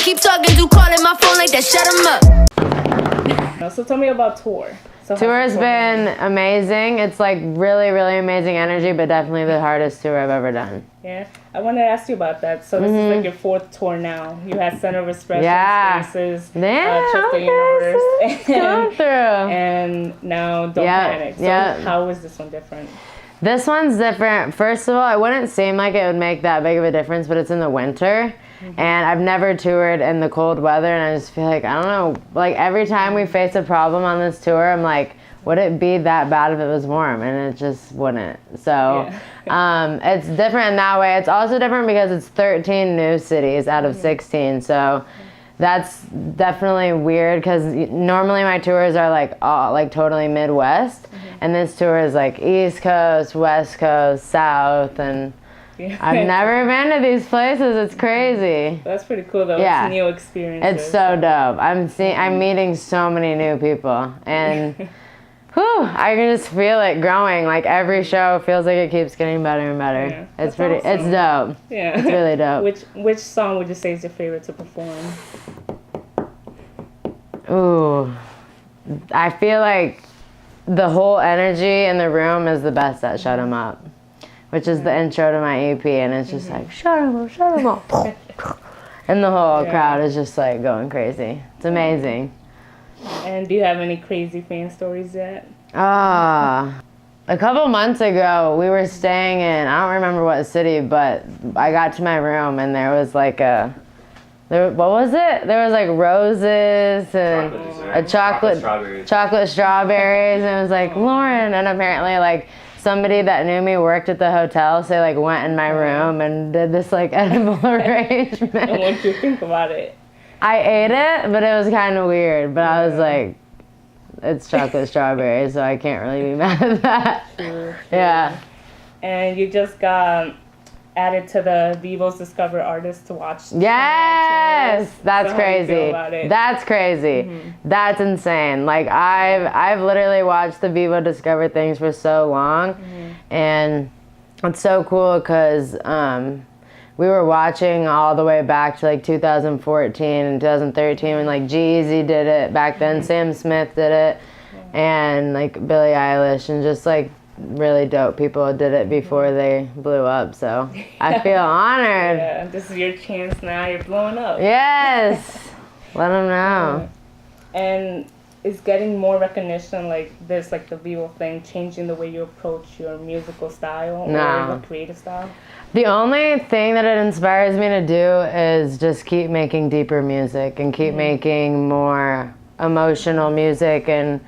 keep talking, you calling my phone like that, shut him up. So tell me about tour. Tour has been amazing. It's like really, really amazing energy, but definitely the hardest tour I've ever done. Yeah, I wanted to ask you about that. So this is like your 4th tour now. You had Center of Expression, Spaces, Check the Universe, and now Don't Panic. So how is this one different? This one's different. First of all, it wouldn't seem like it would make that big of a difference, but it's in the winter. And I've never toured in the cold weather, and I just feel like, I don't know, like every time we face a problem on this tour, I'm like, would it be that bad if it was warm? And it just wouldn't. So it's different in that way. It's also different because it's 13 new cities out of 16. So that's definitely weird because normally my tours are like all, like totally Midwest. And this tour is like East Coast, West Coast, South, and I've never been to these places. It's crazy. That's pretty cool though. It's new experiences. It's so dope. I'm meeting so many new people, and I can just feel it growing. Like every show feels like it keeps getting better and better. Yeah, it's pretty. Awesome. It's dope. Yeah, it's really dope. Which song would you say is your favorite to perform? Ooh, I feel like the whole energy in the room is the best at Shut 'Em Up, which is the intro to my EP, and it's just like, shut 'em up, shut 'em up. And the whole crowd is just like going crazy. It's amazing. And do you have any crazy fan stories yet? A couple months ago, we were staying in, I don't remember what city, but I got to my room and there was like what was it? There was like roses and chocolate strawberries, and it was like, Lauren, and apparently like somebody that knew me worked at the hotel, so like went in my room and did this like edible arrangement. And what did you think about it? I ate it, but it was kind of weird, but I was like, it's chocolate strawberries, so I can't really be mad at that. True. Yeah. And you just got added to the Vivo's Discover Artists to Watch. Yes, that's crazy. How do you feel about it? That's crazy. That's insane. Like I've literally watched the Vivo Discover things for so long, and it's so cool because we were watching all the way back to like 2014 and 2013 when like G-Eazy did it back then, Sam Smith did it, and like Billie Eilish, and just like really dope people did it before they blew up, so I feel honored. Yeah, this is your chance now. You're blowing up. Yes. Let them know. And is getting more recognition like this, like the Vivo thing, changing the way you approach your musical style or your creative style? The only thing that it inspires me to do is just keep making deeper music and keep making more emotional music and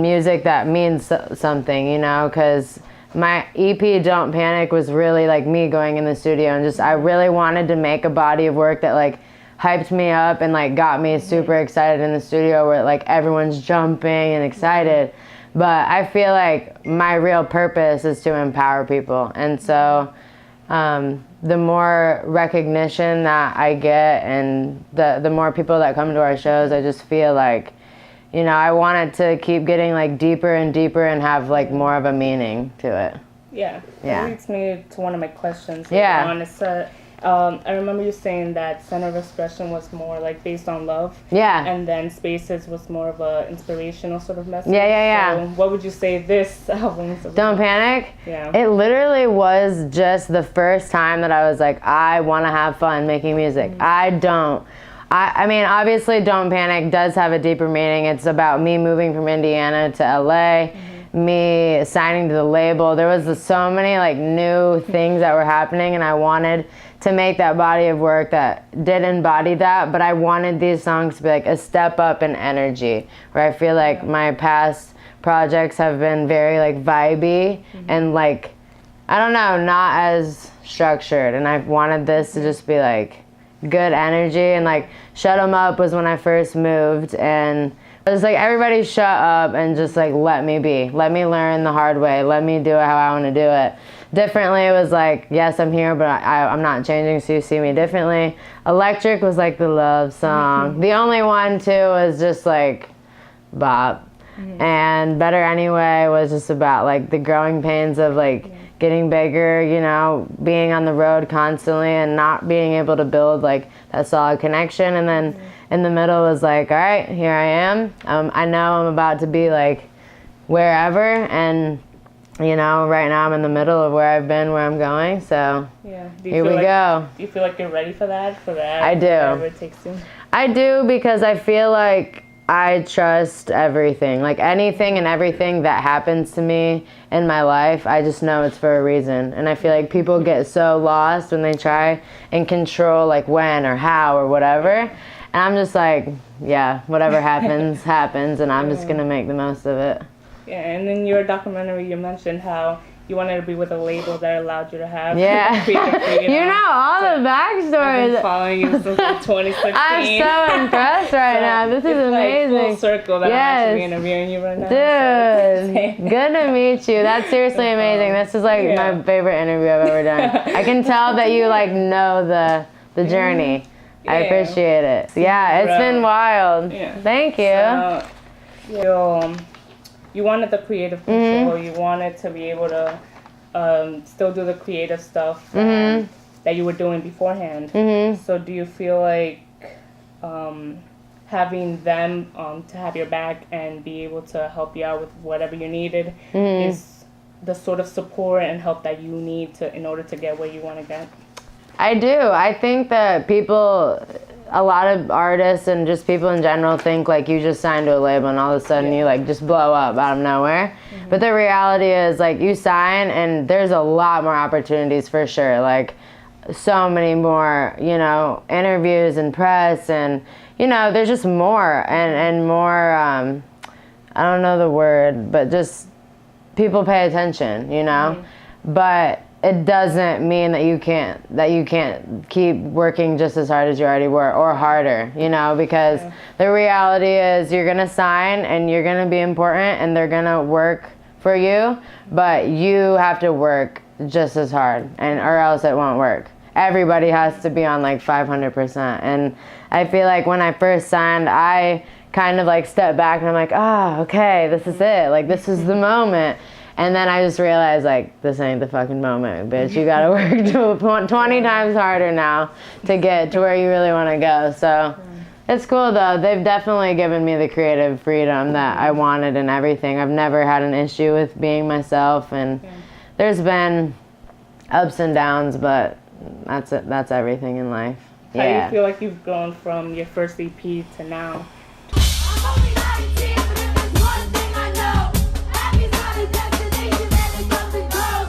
music that means something, you know, because my EP Don't Panic was really like me going in the studio and just I really wanted to make a body of work that like hyped me up and like got me super excited in the studio where like everyone's jumping and excited. But I feel like my real purpose is to empower people, and so the more recognition that I get and the more people that come to our shows, I just feel like, you know, I want it to keep getting like deeper and deeper and have like more of a meaning to it. Yeah. That leads me to one of my questions. I remember you saying that Center of Expression was more like based on love. Yeah. And then Spaces was more of a inspirational sort of message. Yeah. So what would you say this album is about? Don't Panic? Yeah. It literally was just the first time that I was like, I want to have fun making music. I mean, obviously Don't Panic does have a deeper meaning. It's about me moving from Indiana to LA, me signing to the label. There was so many like new things that were happening, and I wanted to make that body of work that did embody that, but I wanted these songs to be like a step up in energy, where I feel like my past projects have been very like vibey and like, I don't know, not as structured, and I wanted this to just be like good energy. And like Shut 'Em Up was when I first moved, and it was like, everybody shut up and just like let me be, let me learn the hard way, let me do it how I want to do it. Differently, it was like, yes, I'm here, but I'm not changing, so you see me differently. Electric was like the love song. The only one too was just like bop. And Better Anyway was just about like the growing pains of like getting bigger, you know, being on the road constantly and not being able to build like that solid connection. And then in the middle was like, all right, here I am. I know I'm about to be like wherever, and you know, right now I'm in the middle of where I've been, where I'm going. So here we go. Do you feel like you're ready for that? I do. Whatever it takes to. I do, because I feel like I trust everything. Like anything and everything that happens to me in my life, I just know it's for a reason. And I feel like people get so lost when they try and control like when or how or whatever. And I'm just like, yeah, whatever happens, happens, and I'm just gonna make the most of it. Yeah, and in your documentary you mentioned how you wanted to be with a label that allowed you to have creative freedom. You know all the backstories. I've been following you since 2016. I'm so impressed right now. This is amazing. Like full circle that I'm actually interviewing you right now. Dude, good to meet you. That's seriously amazing. This is like my favorite interview I've ever done. I can tell that you like know the journey. I appreciate it. Yeah, it's been wild. Thank you. So, you wanted the creative control. You wanted to be able to still do the creative stuff that you were doing beforehand. So do you feel like having them to have your back and be able to help you out with whatever you needed is the sort of support and help that you need in order to get where you want to get? I do. I think that people, a lot of artists and just people in general think like you just signed to a label and all of a sudden you like just blow up out of nowhere. But the reality is like you sign and there's a lot more opportunities for sure. Like so many more, you know, interviews and press, and you know, there's just more and more, I don't know the word, but just people pay attention, you know? But it doesn't mean that you can't keep working just as hard as you already were, or harder, you know, because the reality is you're gonna sign and you're gonna be important and they're gonna work for you, but you have to work just as hard, and or else it won't work. Everybody has to be on like 500%. And I feel like when I first signed, I kind of like stepped back and I'm like, oh, okay, this is it. Like, this is the moment. And then I just realized, like, this ain't the fucking moment, bitch. You gotta work 20 times harder now to get to where you really want to go. So it's cool, though. They've definitely given me the creative freedom that I wanted and everything. I've never had an issue with being myself, and there's been ups and downs, but that's it. That's everything in life. How do you feel like you've grown from your first EP to now?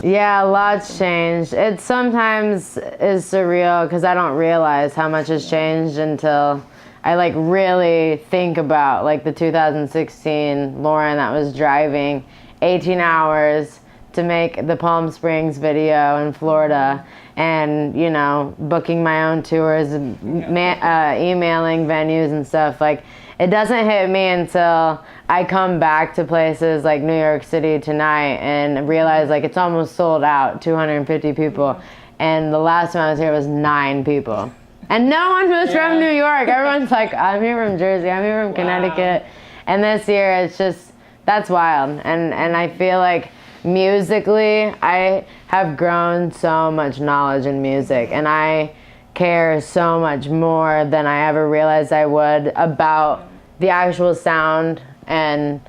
Yeah, a lot's changed. It sometimes is surreal because I don't realize how much has changed until I like really think about like the 2016 Lauren that was driving 18 hours to make the Palm Springs video in Florida, and you know, booking my own tours, emailing venues and stuff. Like, it doesn't hit me until I come back to places like New York City tonight and realize like it's almost sold out, 250 people. And the last time I was here was 9 people. And no one was from New York. Everyone's like, I'm here from Jersey, I'm here from Connecticut. And this year it's just, that's wild. And I feel like musically, I have grown so much knowledge in music, and I care so much more than I ever realized I would about the actual sound. And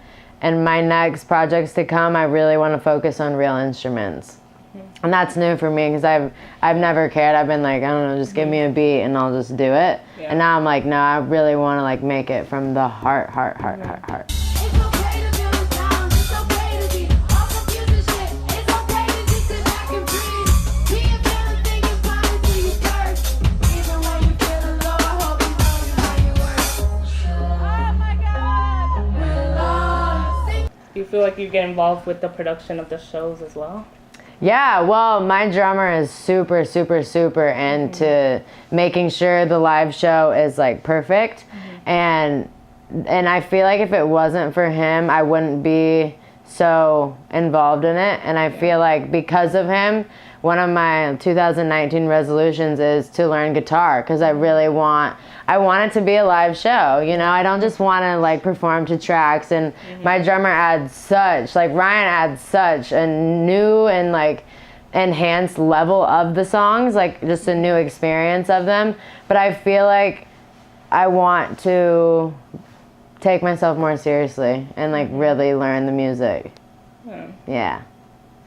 my next projects to come, I really want to focus on real instruments. And that's new for me because I've never cared. I've been like, I don't know, just give me a beat and I'll just do it. And now I'm like, no, I really want to like make it from the heart. Do you feel like you get involved with the production of the shows as well? Yeah, well, my drummer is super into making sure the live show is like perfect. And I feel like if it wasn't for him, I wouldn't be so involved in it. And I feel like because of him, one of my 2019 resolutions is to learn guitar, because I really want it to be a live show, you know? I don't just want to like perform to tracks. And my drummer adds such, like Ryan adds such a new and like enhanced level of the songs, like just a new experience of them. But I feel like I want to take myself more seriously and like really learn the music. Yeah.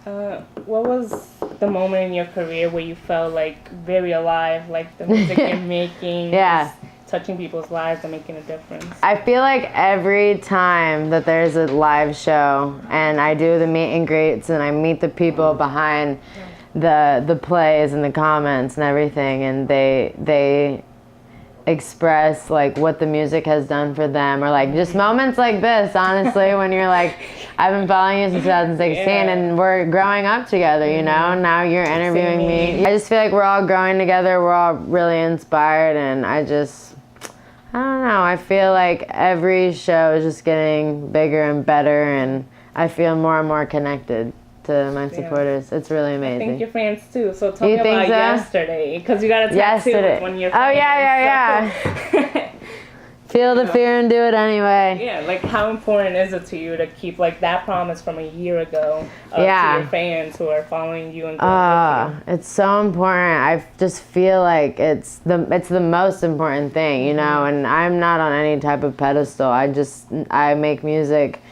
What was the moment in your career where you felt like very alive, like the music you're making is touching people's lives and making a difference? I feel like every time that there's a live show and I do the meet and greets and I meet the people behind the plays and the comments and everything, and they express like what the music has done for them, or like just moments like this, honestly, when you're like, I've been following you since 2016 and we're growing up together, you know, now you're interviewing me. I just feel like we're all growing together, we're all really inspired, and I don't know, I feel like every show is just getting bigger and better, and I feel more and more connected to my supporters. It's really amazing. I think your fans too. So tell me about yesterday, because you got a tattoo with one of your fans. Oh yeah. Feel the fear and do it anyway. Yeah, like how important is it to you to keep like that promise from a year ago to your fans who are following you and going with you? It's so important. I just feel like it's the most important thing, you know, and I'm not on any type of pedestal. I make music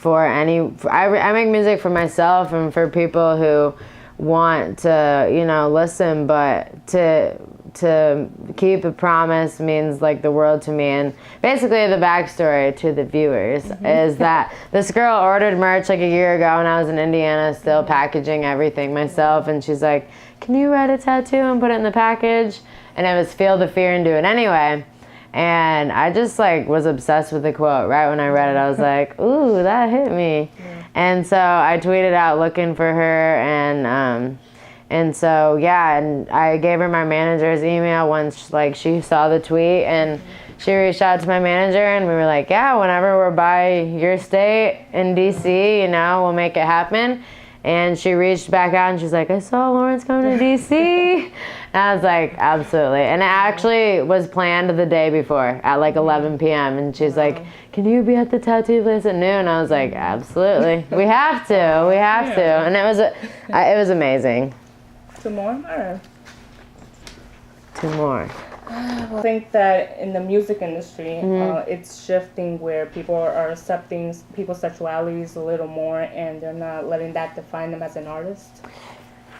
I make music for myself and for people who want to, you know, listen, but to keep a promise means like the world to me. And basically the backstory to the viewers is that this girl ordered merch like a year ago, and I was in Indiana still packaging everything myself, and she's like, can you write a tattoo and put it in the package? And it was feel the fear and do it anyway. And I just like was obsessed with the quote. Right when I read it, I was like, ooh, that hit me. And so I tweeted out looking for her, and so and I gave her my manager's email once like she saw the tweet, and she reached out to my manager, and we were like, yeah, whenever we're by your state in DC, you know, we'll make it happen. And she reached back out and she's like, I saw Lawrence coming to DC. And I was like, absolutely. And it actually was planned the day before at like 11 p.m. And she's like, can you be at the tattoo place at noon? I was like, absolutely. We have to. And it was amazing. Two more? Or? Two more. I think that in the music industry, it's shifting where people are accepting people's sexualities a little more, and they're not letting that define them as an artist.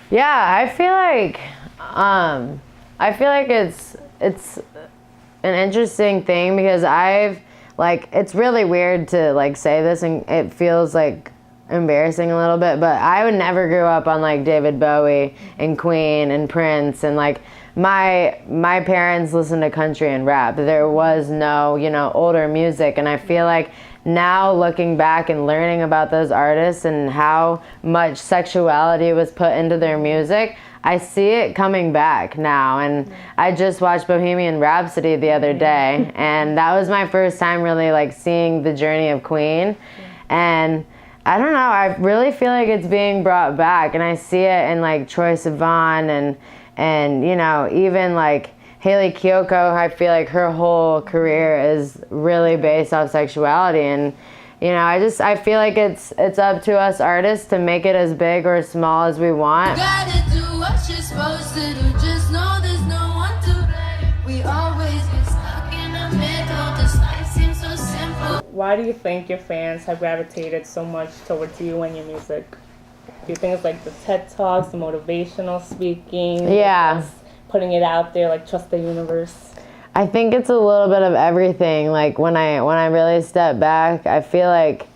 Yeah, I feel like it's an interesting thing, because it's really weird to like say this, and it feels like embarrassing a little bit, but I would never grew up on like David Bowie and Queen and Prince, and like my parents listened to country and rap. There was no, you know, older music, and I feel like now looking back and learning about those artists and how much sexuality was put into their music, I see it coming back now. And I just watched Bohemian Rhapsody the other day, and that was my first time really like seeing the journey of Queen. And I don't know, I really feel like it's being brought back, and I see it in like Troye Sivan and you know, even like Hayley Kiyoko. I feel like her whole career is really based off sexuality, and you know, I feel like it's up to us artists to make it as big or as small as we want. You gotta do what you're supposed to do, just know there's no one to blame. We always get stuck in the middle, this life seems so simple. Why do you think your fans have gravitated so much towards you and your music? Do you think it's like the TED Talks, the motivational speaking? Putting it out there, like trust the universe? I think it's a little bit of everything. Like when I really step back, I feel like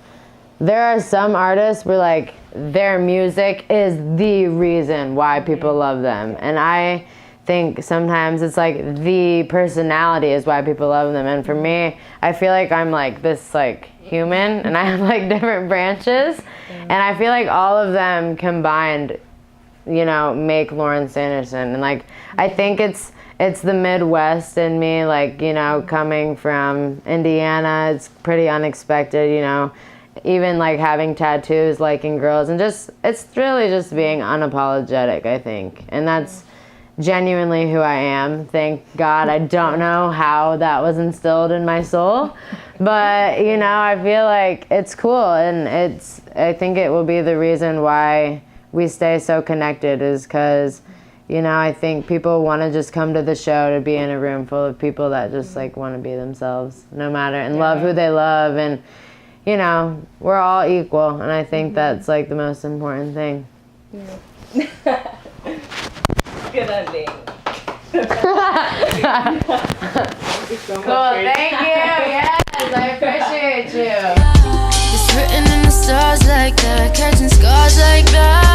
there are some artists where like their music is the reason why people love them. And I think sometimes it's like the personality is why people love them. And for me, I feel like I'm like this like human, and I have like different branches, and I feel like all of them combined, you know, make Lawrence Sanderson. And like I think it's the Midwest in me, like, you know, coming from Indiana, it's pretty unexpected, you know, even like having tattoos, liking girls, and just it's really just being unapologetic, I think. And that's genuinely who I am. Thank God. I don't know how that was instilled in my soul, but you know, I feel like it's cool, and I think it will be the reason why we stay so connected is because, you know, I think people want to just come to the show to be in a room full of people that just like want to be themselves no matter and love who they love. And, you know, we're all equal. And I think that's like the most important thing. Yeah. Good ending. Cool, thank you. Yes, I appreciate you. It's written in the stars like that, catching scars like that.